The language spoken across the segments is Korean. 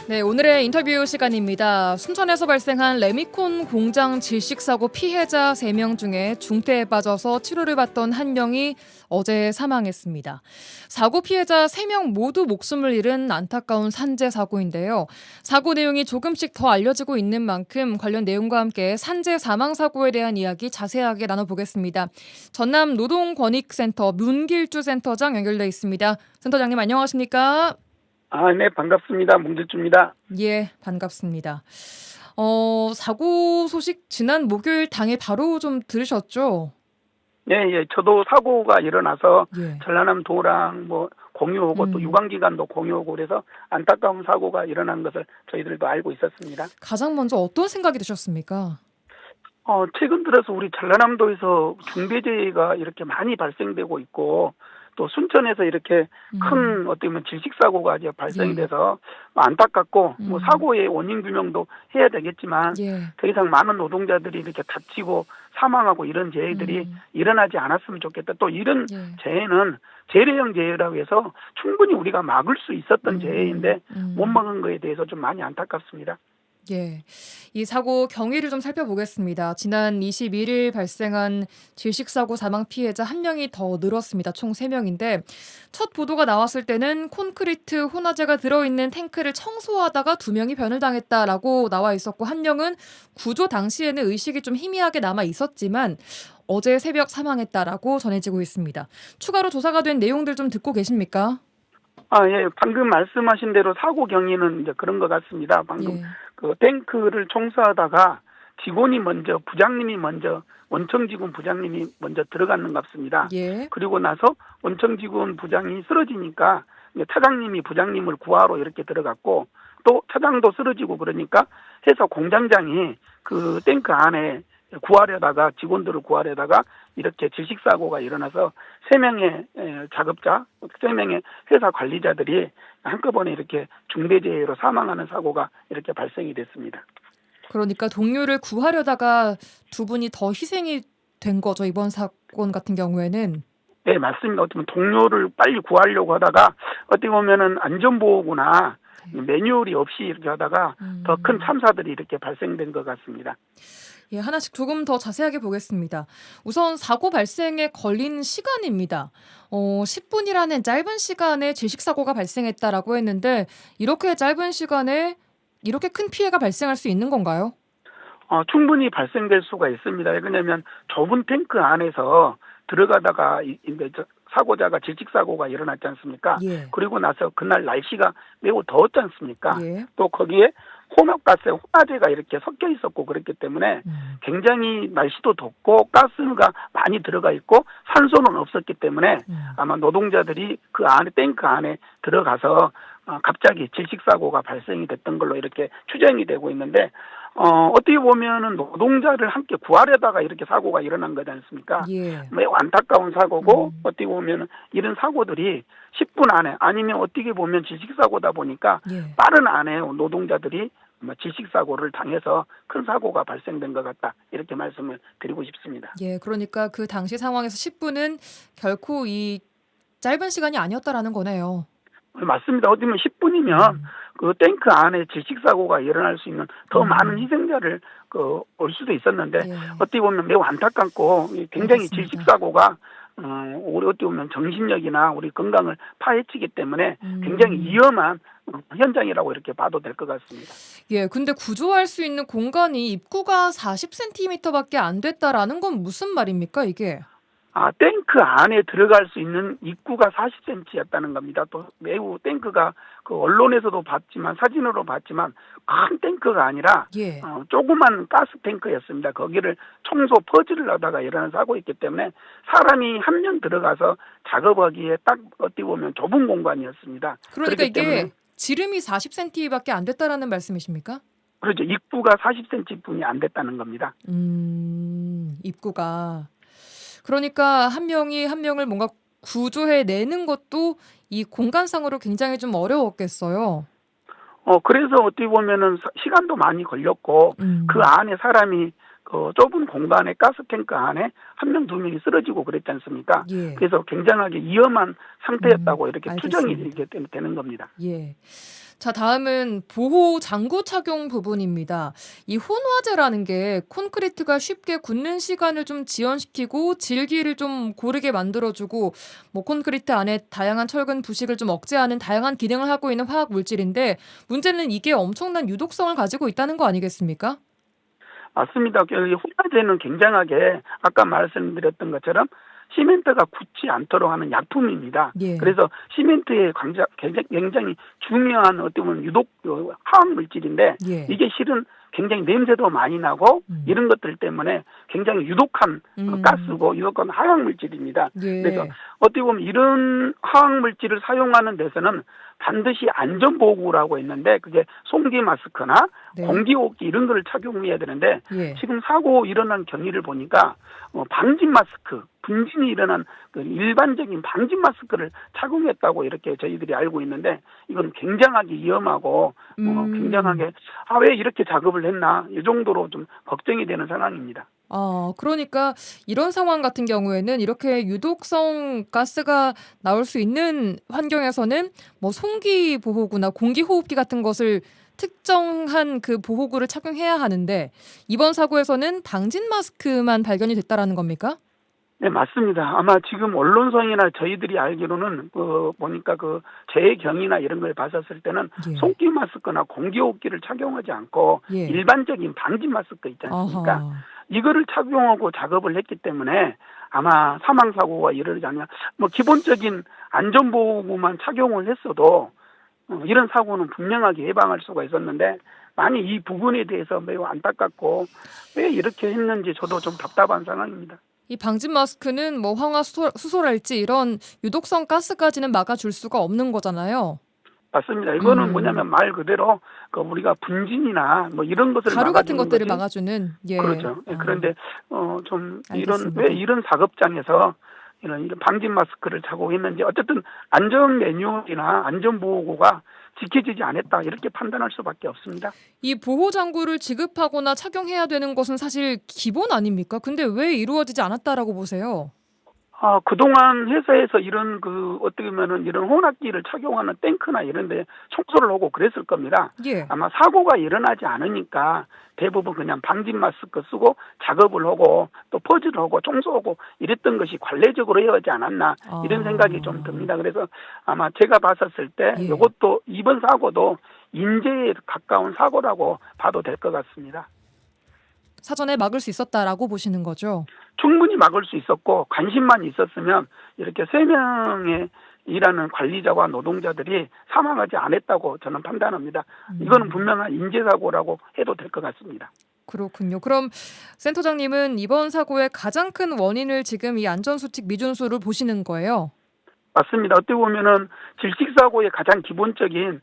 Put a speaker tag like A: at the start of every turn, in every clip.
A: 네, 오늘의 인터뷰 시간입니다. 순천에서 발생한 레미콘 공장 질식 사고 피해자 3명 중에 중태에 빠져서 치료를 받던 한 명이 어제 사망했습니다. 사고 피해자 3명 모두 목숨을 잃은 안타까운 산재 사고인데요. 사고 내용이 조금씩 더 알려지고 있는 만큼 관련 내용과 함께 산재 사망 사고에 대한 이야기 자세하게 나눠보겠습니다. 전남 노동권익센터 문길주 센터장 연결돼 있습니다. 센터장님 안녕하십니까?
B: 네, 반갑습니다. 문길주입니다.
A: 예, 반갑습니다. 사고 소식 지난 목요일 당일 바로 좀 들으셨죠?
B: 예. 저도 사고가 일어나서
A: 예.
B: 전라남 도랑 공유하고 또 유관기관도 공유하고 그래서 안타까운 사고가 일어난 것을 저희들도 알고 있었습니다.
A: 가장 먼저 어떤 생각이 드셨습니까?
B: 최근 들어서 우리 전라남도에서 중대재해가 이렇게 많이 발생되고 있고 또 순천에서 이렇게 큰 어떻게 보면 질식사고가 이제 발생이 돼서 안타깝고 사고의 원인 규명도 해야 되겠지만 더 이상 많은 노동자들이 이렇게 다치고 사망하고 이런 재해들이 일어나지 않았으면 좋겠다. 또 이런 재해는 재래형 재해라고 해서 충분히 우리가 막을 수 있었던 재해인데 못 막은 거에 대해서 좀 많이 안타깝습니다.
A: 예, 이 사고 경위를 좀 살펴보겠습니다. 지난 21일 발생한 질식사고 사망 피해자 1명이 더 늘었습니다. 총 3명인데 첫 보도가 나왔을 때는 콘크리트 혼화제가 들어있는 탱크를 청소하다가 2명이 변을 당했다라고 나와 있었고 1명은 구조 당시에는 의식이 좀 희미하게 남아 있었지만 어제 새벽 사망했다라고 전해지고 있습니다. 추가로 조사가 된 내용들 좀 듣고 계십니까?
B: 예. 방금 말씀하신 대로 사고 경위는 이제 그런 것 같습니다. 방금 그 탱크를 청소하다가 직원이 먼저, 부장님이 먼저, 원청직원 부장님이 먼저 들어가는 것 같습니다. 그리고 나서 원청직원 부장이 쓰러지니까 차장님이 부장님을 구하러 이렇게 들어갔고 또 차장도 쓰러지고 그러니까 회사 공장장이 그 탱크 안에 구하려다가 직원들을 구하려다가 이렇게 질식사고가 일어나서 3명의 작업자, 3명의 회사 관리자들이 한꺼번에 이렇게 중대재해로 사망하는 사고가 이렇게 발생이 됐습니다.
A: 그러니까 동료를 구하려다가 2분이 더 희생이 된 거죠, 이번 사건 같은 경우에는?
B: 네, 맞습니다. 어떻게 보면 동료를 빨리 구하려고 하다가 어떻게 보면은 안전보호구나 매뉴얼이 없이 이렇게 하다가 더 큰 참사들이 이렇게 발생된 것 같습니다.
A: 예, 하나씩 조금 더 자세하게 보겠습니다. 우선 사고 발생에 걸린 시간입니다. 10분이라는 짧은 시간에 질식사고가 발생했다라고 했는데 이렇게 짧은 시간에 이렇게 큰 피해가 발생할 수 있는 건가요?
B: 충분히 발생될 수가 있습니다. 왜냐하면 좁은 탱크 안에서 들어가다가 사고자가 질식사고가 일어났지 않습니까? 그리고 나서 그날 날씨가 매우 더웠지 않습니까? 또 거기에 혼합가스에 혼화제가 이렇게 섞여 있었고 그랬기 때문에 굉장히 날씨도 덥고 가스가 많이 들어가 있고 산소는 없었기 때문에 아마 노동자들이 그 안에 탱크 안에 들어가서 갑자기 질식사고가 발생이 됐던 걸로 이렇게 추정이 되고 있는데 어떻게 보면은 노동자를 함께 구하려다가 이렇게 사고가 일어난 거지 않습니까? 매우 안타까운 사고고 어떻게 보면은 이런 사고들이 10분 안에 아니면 어떻게 보면 질식사고다 보니까 빠른 안에 노동자들이 질식사고를 당해서 큰 사고가 발생된 것 같다. 이렇게 말씀을 드리고 싶습니다.
A: 예, 그러니까 그 당시 상황에서 10분은 결코 이 짧은 시간이 아니었다라는 거네요.
B: 맞습니다. 어떻게 보면 10분이면 그 탱크 안에 질식사고가 일어날 수 있는 더 많은 희생자를 올 수도 있었는데 어떻게 보면 매우 안타깝고 굉장히 질식사고가 우리 어떻게 보면 정신력이나 우리 건강을 파헤치기 때문에 굉장히 위험한 현장이라고 이렇게 봐도 될 것 같습니다.
A: 예, 근데 구조할 수 있는 공간이 입구가 40cm밖에 안 됐다라는 건 무슨 말입니까, 이게?
B: 탱크 안에 들어갈 수 있는 입구가 40cm였다는 겁니다. 또 매우 탱크가 그 언론에서도 봤지만 사진으로 봤지만 큰 탱크가 아니라 조그만 가스 탱크였습니다. 거기를 청소 퍼즐을 하다가 일어난 사고였기 때문에 사람이 한 명 들어가서 작업하기에 딱 어떻게 보면 좁은 공간이었습니다.
A: 그러니까 이게 지름이 40cm밖에 안 됐다라는 말씀이십니까?
B: 그렇죠. 입구가 40cm뿐이 안 됐다는 겁니다.
A: 입구가. 그러니까 한 명이 한 명을 뭔가 구조해내는 것도 이 공간상으로 굉장히 좀 어려웠겠어요.
B: 그래서 어떻게 보면은 시간도 많이 걸렸고 그 안에 사람이 그 좁은 공간에 가스탱크 안에 한 명, 두 명이 쓰러지고 그랬지 않습니까?
A: 예.
B: 그래서 굉장하게 위험한 상태였다고 이렇게
A: 알겠습니다.
B: 추정이 이렇게 되는 겁니다.
A: 예. 자, 다음은 보호 장구 착용 부분입니다. 이 혼화재라는 게 콘크리트가 쉽게 굳는 시간을 좀 지연시키고 질기를 좀 고르게 만들어주고 뭐 콘크리트 안에 다양한 철근 부식을 좀 억제하는 다양한 기능을 하고 있는 화학 물질인데 문제는 이게 엄청난 유독성을 가지고 있다는 거 아니겠습니까?
B: 맞습니다. 이 혼화재는 굉장하게 아까 말씀드렸던 것처럼 시멘트가 굳지 않도록 하는 약품입니다.
A: 예.
B: 그래서 시멘트의 굉장히 중요한 어떻게 보면 유독 화학 물질인데
A: 예.
B: 이게 실은 굉장히 냄새도 많이 나고 이런 것들 때문에 굉장히 유독한 가스고 유독한 화학 물질입니다.
A: 예.
B: 그래서 어떻게 보면 이런 화학 물질을 사용하는 데서는 반드시 안전보호구라고 있는데 그게 송기 마스크나
A: 네.
B: 공기호흡기 이런 거를 착용해야 되는데
A: 예.
B: 지금 사고 일어난 경위를 보니까 방진 마스크, 분진이 일어난 그 일반적인 방진 마스크를 착용했다고 이렇게 저희들이 알고 있는데 이건 굉장하게 위험하고 굉장하게 왜 이렇게 작업을 했나 이 정도로 좀 걱정이 되는 상황입니다.
A: 그러니까 이런 상황 같은 경우에는 이렇게 유독성 가스가 나올 수 있는 환경에서는 뭐 송기 보호구나 공기 호흡기 같은 것을 특정한 그 보호구를 착용해야 하는데 이번 사고에서는 방진 마스크만 발견이 됐다라는 겁니까?
B: 네, 맞습니다. 아마 지금 언론상이나 저희들이 알기로는 보니까 그 재경이나 이런 걸 봤었을 때는
A: 예.
B: 송기 마스크나 공기호흡기를 착용하지 않고
A: 예.
B: 일반적인 방진 마스크 있지 않습니까?
A: 아하.
B: 이거를 착용하고 작업을 했기 때문에 아마 사망 사고가 일어나지 않냐. 뭐 기본적인 안전보호구만 착용을 했어도 이런 사고는 분명하게 예방할 수가 있었는데 많이 이 부분에 대해서 매우 안타깝고 왜 이렇게 했는지 저도 좀 답답한 상황입니다.
A: 이 방진 마스크는 뭐 수소랄지 이런 유독성 가스까지는 막아줄 수가 없는 거잖아요.
B: 맞습니다. 이거는 뭐냐면 말 그대로 그 우리가 분진이나 뭐 이런 것을
A: 가루 같은
B: 막아주는
A: 것들을
B: 거지.
A: 막아주는. 예.
B: 그렇죠. 그런데 좀
A: 알겠습니다.
B: 왜 이런 작업장에서 이런 방진 마스크를 착용했는지 어쨌든 안전 매뉴얼이나 안전 보호구가 지켜지지 않았다 이렇게 판단할 수밖에 없습니다.
A: 이 보호 장구를 지급하거나 착용해야 되는 것은 사실 기본 아닙니까? 근데 왜 이루어지지 않았다라고 보세요?
B: 그동안 회사에서 이런 어떻게 보면은 이런 혼합기를 착용하는 탱크나 이런 데 청소를 하고 그랬을 겁니다.
A: 예.
B: 아마 사고가 일어나지 않으니까 대부분 그냥 방진 마스크 쓰고 작업을 하고 또 퍼즐을 하고 청소하고 이랬던 것이 관례적으로 해야지 않았나 이런 생각이 좀 듭니다. 그래서 아마 제가 봤었을 때 이것도 이번 사고도 인재에 가까운 사고라고 봐도 될 것 같습니다.
A: 사전에 막을 수 있었다라고 보시는 거죠?
B: 충분히 막을 수 있었고 관심만 있었으면 이렇게 3명의 일하는 관리자와 노동자들이 사망하지 않았다고 저는 판단합니다. 이거는 분명한 인재사고라고 해도 될 것 같습니다.
A: 그렇군요. 그럼 센터장님은 이번 사고의 가장 큰 원인을 지금 이 안전수칙 미준수를 보시는 거예요?
B: 맞습니다. 어떻게 보면은 질식사고의 가장 기본적인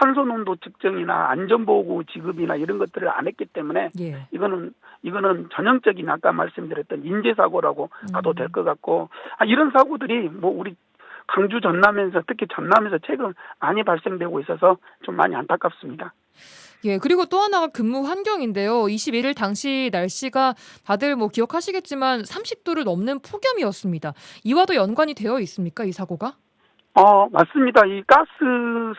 B: 산소농도 측정이나 안전보호구 지급이나 이런 것들을 안 했기 때문에 이거는 전형적인 아까 말씀드렸던 인재사고라고 봐도 될 것 같고 이런 사고들이 뭐 우리 강주 전남에서 특히 전남에서 최근 많이 발생되고 있어서 좀 많이 안타깝습니다.
A: 예, 그리고 또 하나가 근무 환경인데요. 21일 당시 날씨가 다들 뭐 기억하시겠지만 30도를 넘는 폭염이었습니다. 이와도 연관이 되어 있습니까, 이 사고가?
B: 맞습니다. 이 가스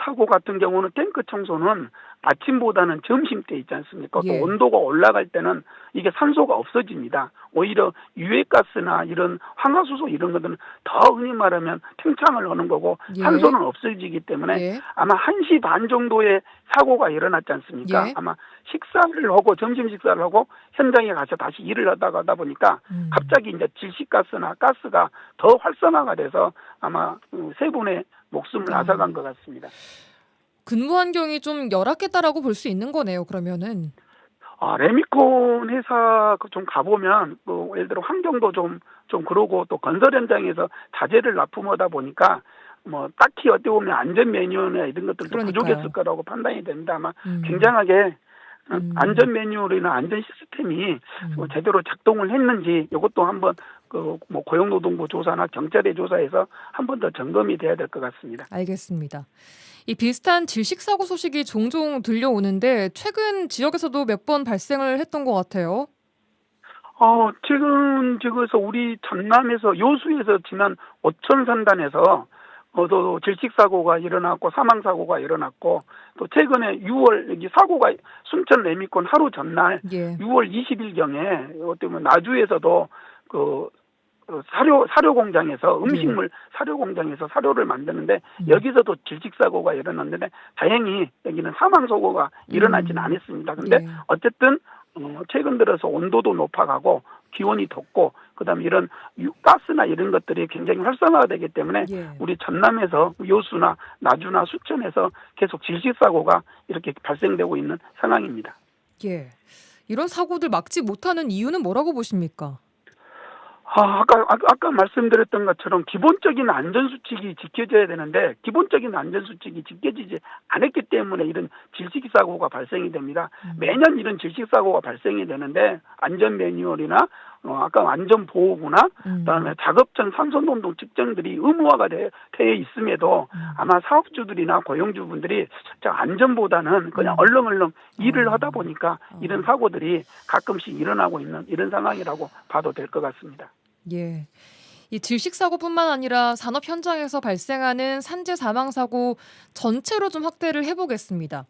B: 사고 같은 경우는 탱크 청소는 아침보다는 점심때 있지 않습니까? 또 온도가 올라갈 때는 이게 산소가 없어집니다. 오히려 유해가스나 이런 황화수소 이런 것들은 더 흔히 말하면 팽창을 하는 거고 산소는 없어지기 때문에 아마 1시 반 정도의 사고가 일어났지 않습니까? 아마 식사를 하고 점심 식사를 하고 현장에 가서 다시 일을 하다 보니까 갑자기 이제 질식가스나 가스가 더 활성화가 돼서 아마 3분의 목숨을 앗아간 것 같습니다.
A: 근무 환경이 좀 열악했다라고 볼 수 있는 거네요. 그러면은.
B: 레미콘 회사 좀 가보면 예를 들어 환경도 좀 그러고 또 건설 현장에서 자재를 납품하다 보니까 뭐 딱히 어떻게 보면 안전 매뉴얼이나 이런 것들도 부족했을 거라고 판단이 됩니다. 아마 굉장하게 안전 매뉴얼이나 안전 시스템이 제대로 작동을 했는지 이것도 한번 뭐 고용노동부 조사나 경찰의 조사에서 한 번 더 점검이 돼야 될 것 같습니다.
A: 알겠습니다. 이 비슷한 질식 사고 소식이 종종 들려오는데 최근 지역에서도 몇 번 발생을 했던 것 같아요.
B: 지금 저기서 우리 전남에서 요수에서 지난 오천 산단에서 또 질식사고가 일어났고 사망사고가 일어났고 또 최근에 6월 여기 사고가 순천 레미콘 하루 전날
A: 예.
B: 6월 20일경에 어떻게 보면 나주에서도 그 사료 공장에서 음식물 사료 공장에서 사료를 만드는데 여기서도 질식사고가 일어났는데 다행히 여기는 사망사고가 일어나지는 않았습니다. 근데 어쨌든 최근 들어서 온도도 높아가고 기온이 덥고 그다음에 이런 가스나 이런 것들이 굉장히 활성화가 되기 때문에 우리 전남에서 요수나 나주나 수천에서 계속 질식사고가 이렇게 발생되고 있는 상황입니다.
A: 예. 이런 사고들 막지 못하는 이유는 뭐라고 보십니까?
B: 아까 말씀드렸던 것처럼 기본적인 안전수칙이 지켜져야 되는데 기본적인 안전수칙이 지켜지지 않았기 때문에 이런 질식사고가 발생이 됩니다. 매년 이런 질식사고가 발생이 되는데 안전 매뉴얼이나 아까 안전보호구나 그다음에 작업 전 산소농도 측정들이 의무화가 되어 있음에도 아마 사업주들이나 고용주분들이 안전보다는 그냥 얼렁얼렁 일을 하다 보니까 이런 사고들이 가끔씩 일어나고 있는 이런 상황이라고 봐도 될 것 같습니다.
A: 예. 이 질식사고뿐만 아니라 산업 현장에서 발생하는 산재 사망사고 전체로 좀 확대를 해보겠습니다.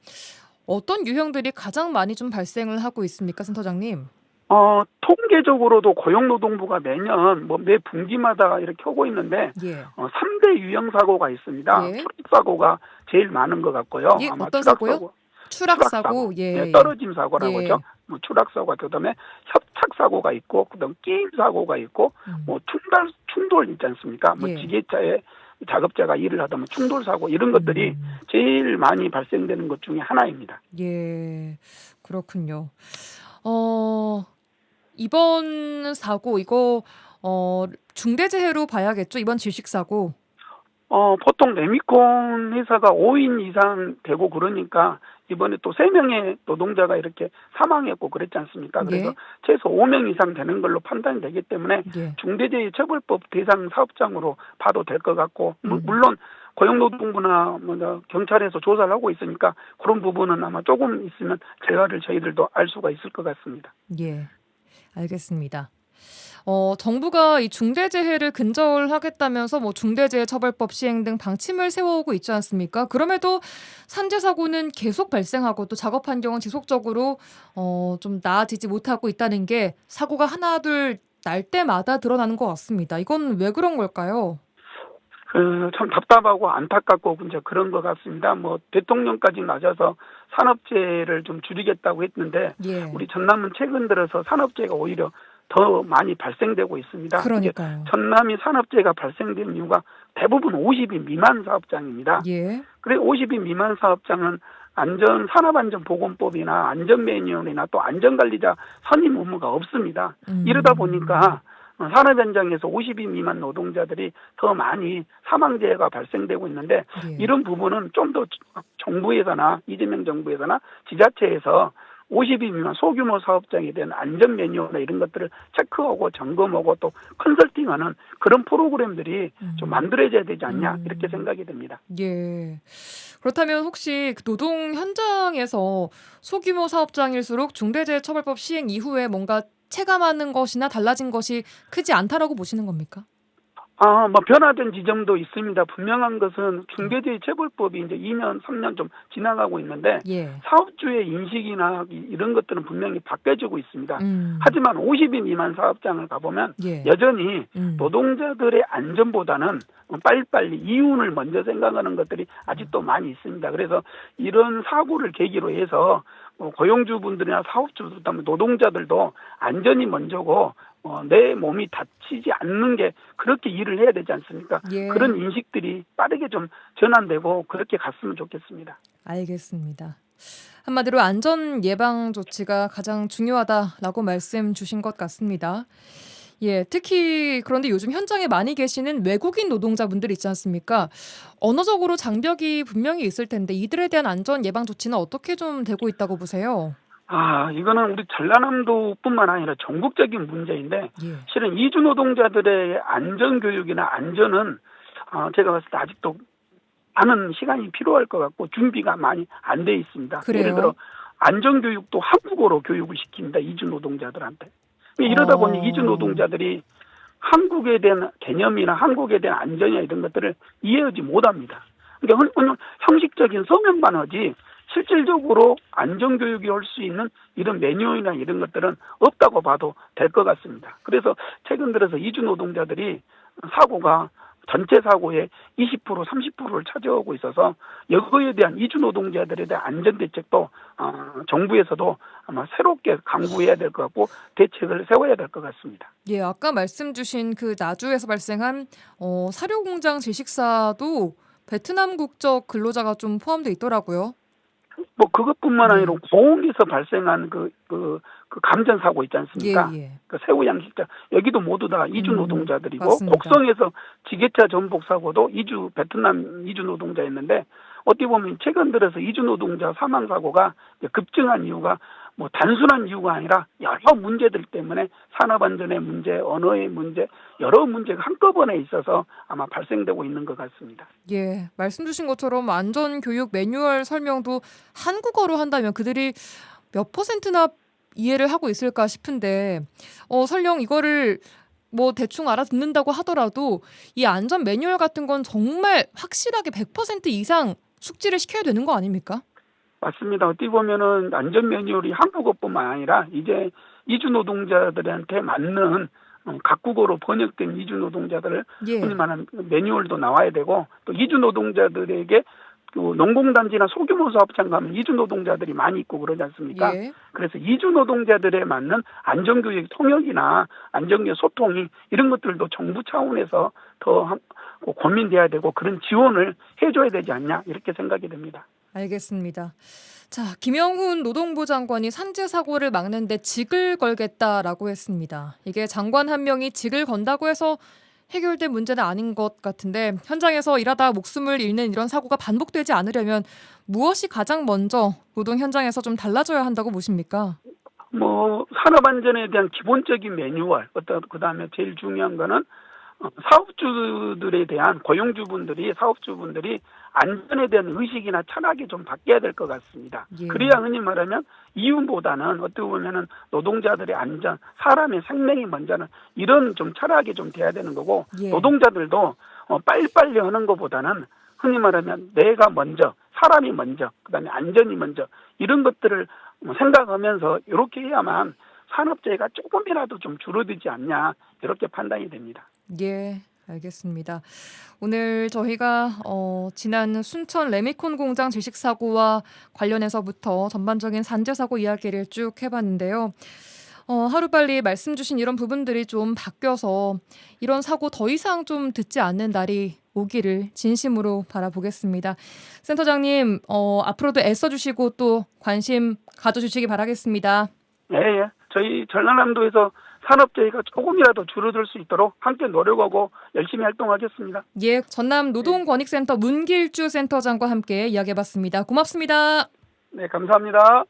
A: 어떤 유형들이 가장 많이 좀 발생을 하고 있습니까, 센터장님?
B: 통계적으로도 고용노동부가 매년 매 분기마다 이렇게 하고 있는데 3대 유형 사고가 있습니다. 추락사고가 제일 많은 것 같고요. 아마
A: 어떤 사고요? 추락사고.
B: 떨어짐 사고라고 하죠. 추락사고가 그다음에 협착사고가 있고 그다음 게임 사고가 있고 충돌 있지 않습니까? 지게차에 작업자가 일을 하다 보면 충돌 사고 이런 것들이 제일 많이 발생되는 것 중에 하나입니다.
A: 예. 그렇군요. 이번 사고 이거 중대재해로 봐야겠죠? 이번 질식사고.
B: 보통 레미콘 회사가 5인 이상 되고 그러니까 이번에 또 3명의 노동자가 이렇게 사망했고 그랬지 않습니까? 그래서 최소 5명 이상 되는 걸로 판단이 되기 때문에 중대재해처벌법 대상 사업장으로 봐도 될 것 같고 물론 고용노동부나 경찰에서 조사를 하고 있으니까 그런 부분은 아마 조금 있으면 결과를 저희들도 알 수가 있을 것 같습니다.
A: 예, 알겠습니다. 정부가 이 중대재해를 근절하겠다면서 중대재해처벌법 시행 등 방침을 세워오고 있지 않습니까? 그럼에도 산재 사고는 계속 발생하고 또 작업 환경은 지속적으로 좀 나아지지 못하고 있다는 게 사고가 하나 둘 날 때마다 드러나는 것 같습니다. 이건 왜 그런 걸까요?
B: 참 답답하고 안타깝고 이제 그런 것 같습니다. 대통령까지 나서서 산업재해를 좀 줄이겠다고 했는데 우리 전남은 최근 들어서 산업재해가 오히려 더 많이 발생되고 있습니다.
A: 그러니까요.
B: 전남이 산업재해가 발생된 이유가 대부분 50인 미만 사업장입니다. 그래서 50인 미만 사업장은 산업안전보건법이나 안전매뉴얼이나 또 안전관리자 선임 의무가 없습니다. 이러다 보니까 산업 현장에서 50인 미만 노동자들이 더 많이 사망재해가 발생되고 있는데 이런 부분은 좀 더 정부에서나 이재명 정부에서나 지자체에서 50인 미만 소규모 사업장에 대한 안전 매뉴얼이나 이런 것들을 체크하고 점검하고 또 컨설팅하는 그런 프로그램들이 좀 만들어져야 되지 않냐 이렇게 생각이 됩니다.
A: 예. 그렇다면 혹시 노동 현장에서 소규모 사업장일수록 중대재해처벌법 시행 이후에 뭔가 체감하는 것이나 달라진 것이 크지 않다라고 보시는 겁니까?
B: 변화된 지점도 있습니다. 분명한 것은 중대재해처벌법이 이제 2년, 3년 좀 지나가고 있는데 사업주의 인식이나 이런 것들은 분명히 바뀌어지고 있습니다. 하지만 50인 미만 사업장을 가보면 여전히 노동자들의 안전보다는 빨리빨리 이윤을 먼저 생각하는 것들이 아직도 많이 있습니다. 그래서 이런 사고를 계기로 해서 고용주분들이나 사업주들, 그다음에 노동자들도 안전이 먼저고 내 몸이 다치지 않는 게 그렇게 일을 해야 되지 않습니까? 그런 인식들이 빠르게 좀 전환되고 그렇게 갔으면 좋겠습니다.
A: 알겠습니다. 한마디로 안전 예방 조치가 가장 중요하다라고 말씀 주신 것 같습니다. 특히 그런데 요즘 현장에 많이 계시는 외국인 노동자분들 있지 않습니까? 언어적으로 장벽이 분명히 있을 텐데 이들에 대한 안전 예방 조치는 어떻게 좀 되고 있다고 보세요?
B: 이거는 우리 전라남도뿐만 아니라 전국적인 문제인데 실은 이주 노동자들의 안전 교육이나 안전은 제가 봤을 때 아직도 많은 시간이 필요할 것 같고 준비가 많이 안 돼 있습니다.
A: 그래요?
B: 예를 들어 안전 교육도 한국어로 교육을 시킵니다. 이주 노동자들한테. 이러다 보니 이주 노동자들이 한국에 대한 개념이나 한국에 대한 안전이나 이런 것들을 이해하지 못합니다. 그러니까 형식적인 서명만 하지 실질적으로 안전교육이 할 수 있는 이런 매뉴얼이나 이런 것들은 없다고 봐도 될 것 같습니다. 그래서 최근 들어서 이주 노동자들이 사고가 전체 사고의 20% 30%를 차지하고 있어서 여기에 대한 이주 노동자들에 대한 안전 대책도 정부에서도 아마 새롭게 강구해야 될 것 같고 대책을 세워야 될 것 같습니다.
A: 예, 아까 말씀 주신 그 나주에서 발생한 사료 공장 질식사도 베트남 국적 근로자가 좀 포함되어 있더라고요.
B: 뭐 그것뿐만 아니라 고흥에서 발생한 그 감전 사고 있지 않습니까? 그 새우 양식장 여기도 모두 다 이주 노동자들이고
A: 맞습니다.
B: 곡성에서 지게차 전복 사고도 베트남 이주 노동자였는데 어떻게 보면 최근 들어서 이주 노동자 사망 사고가 급증한 이유가 뭐 단순한 이유가 아니라 여러 문제들 때문에 산업안전의 문제, 언어의 문제, 여러 문제가 한꺼번에 있어서 아마 발생되고 있는 것 같습니다.
A: 예, 말씀 주신 것처럼 안전교육 매뉴얼 설명도 한국어로 한다면 그들이 몇 %나 이해를 하고 있을까 싶은데 설령 이거를 뭐 대충 알아듣는다고 하더라도 이 안전 매뉴얼 같은 건 정말 확실하게 100% 이상 숙지를 시켜야 되는 거 아닙니까?
B: 맞습니다. 어떻게 보면은 안전 매뉴얼이 한국어뿐만 아니라 이제 이주 노동자들한테 맞는 각국어로 번역된 이주 노동자들을 흔히 말하는 매뉴얼도 나와야 되고 또 이주 노동자들에게 그 농공단지나 소규모 사업장 가면 이주 노동자들이 많이 있고 그러지 않습니까? 그래서 이주 노동자들에 맞는 안전교육 통역이나 안전교육 소통이 이런 것들도 정부 차원에서 더 고민돼야 되고 그런 지원을 해줘야 되지 않냐 이렇게 생각이 됩니다.
A: 알겠습니다. 자, 김영훈 노동부 장관이 산재 사고를 막는데 직을 걸겠다라고 했습니다. 이게 장관 한 명이 직을 건다고 해서 해결된 문제는 아닌 것 같은데 현장에서 일하다 목숨을 잃는 이런 사고가 반복되지 않으려면 무엇이 가장 먼저 노동 현장에서 좀 달라져야 한다고 보십니까?
B: 뭐 산업안전에 대한 기본적인 매뉴얼, 그다음에 제일 중요한 거는 사업주들에 대한 사업주분들이 안전에 대한 의식이나 철학이 좀 바뀌어야 될 것 같습니다. 그래야 흔히 말하면 이윤보다는 어떻게 보면은 노동자들의 안전, 사람의 생명이 먼저는 이런 좀 철학이 좀 돼야 되는 거고 노동자들도 빨리빨리 하는 것보다는 흔히 말하면 내가 먼저, 사람이 먼저, 그다음에 안전이 먼저 이런 것들을 생각하면서 이렇게 해야만 산업재해가 조금이라도 좀 줄어들지 않냐 이렇게 판단이 됩니다.
A: 예, 알겠습니다. 오늘 저희가 지난 순천 레미콘 공장 질식 사고와 관련해서부터 전반적인 산재 사고 이야기를 쭉 해봤는데요. 하루빨리 말씀 주신 이런 부분들이 좀 바뀌어서 이런 사고 더 이상 좀 듣지 않는 날이 오기를 진심으로 바라보겠습니다. 센터장님, 앞으로도 애써주시고 또 관심 가져주시기 바라겠습니다.
B: 예. 저희 전라남도에서 산업재해가 조금이라도 줄어들 수 있도록 함께 노력하고 열심히 활동하겠습니다.
A: 예, 전남 노동권익센터 문길주 센터장과 함께 이야기해봤습니다. 고맙습니다.
B: 네, 감사합니다.